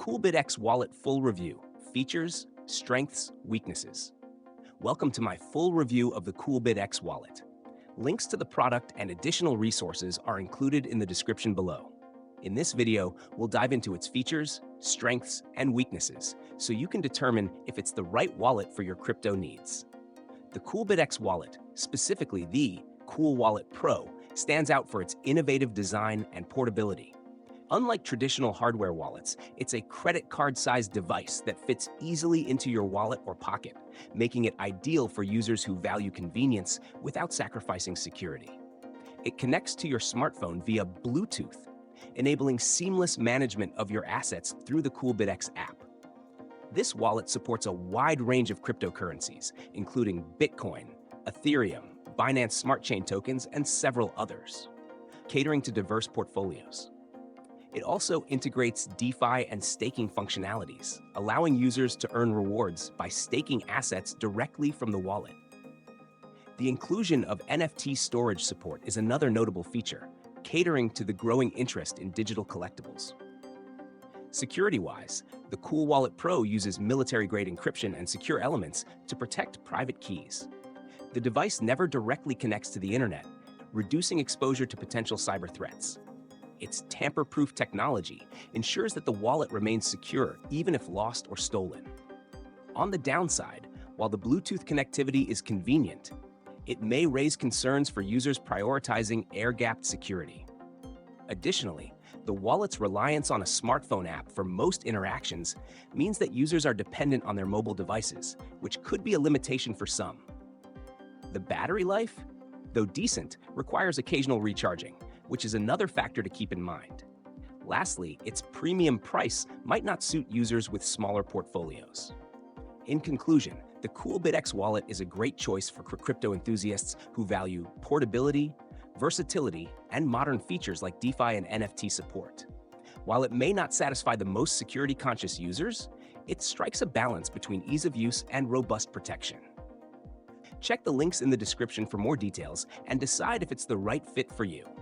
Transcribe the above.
CoolBitX Wallet Full Review: Features, Strengths, Weaknesses. Welcome to my full review of the CoolBitX Wallet. Links to the product and additional resources are included in the description below. In this video, we'll dive into its features, strengths, and weaknesses so you can determine if it's the right wallet for your crypto needs. The CoolBitX Wallet, specifically the Cool Wallet Pro, stands out for its innovative design and portability. Unlike traditional hardware wallets, it's a credit card-sized device that fits easily into your wallet or pocket, making it ideal for users who value convenience without sacrificing security. It connects to your smartphone via Bluetooth, enabling seamless management of your assets through the CoolBitX app. This wallet supports a wide range of cryptocurrencies, including Bitcoin, Ethereum, Binance Smart Chain tokens, and several others, catering to diverse portfolios. It also integrates DeFi and staking functionalities, allowing users to earn rewards by staking assets directly from the wallet. The inclusion of NFT storage support is another notable feature, catering to the growing interest in digital collectibles. Security-wise, the Cool Wallet Pro uses military-grade encryption and secure elements to protect private keys. The device never directly connects to the internet, reducing exposure to potential cyber threats. Its tamper-proof technology ensures that the wallet remains secure even if lost or stolen. On the downside, while the Bluetooth connectivity is convenient, it may raise concerns for users prioritizing air-gapped security. Additionally, the wallet's reliance on a smartphone app for most interactions means that users are dependent on their mobile devices, which could be a limitation for some. The battery life, though decent, requires occasional recharging, which is another factor to keep in mind. Lastly, its premium price might not suit users with smaller portfolios. In conclusion, the CoolBitX Wallet is a great choice for crypto enthusiasts who value portability, versatility, and modern features like DeFi and NFT support. While it may not satisfy the most security-conscious users, it strikes a balance between ease of use and robust protection. Check the links in the description for more details and decide if it's the right fit for you.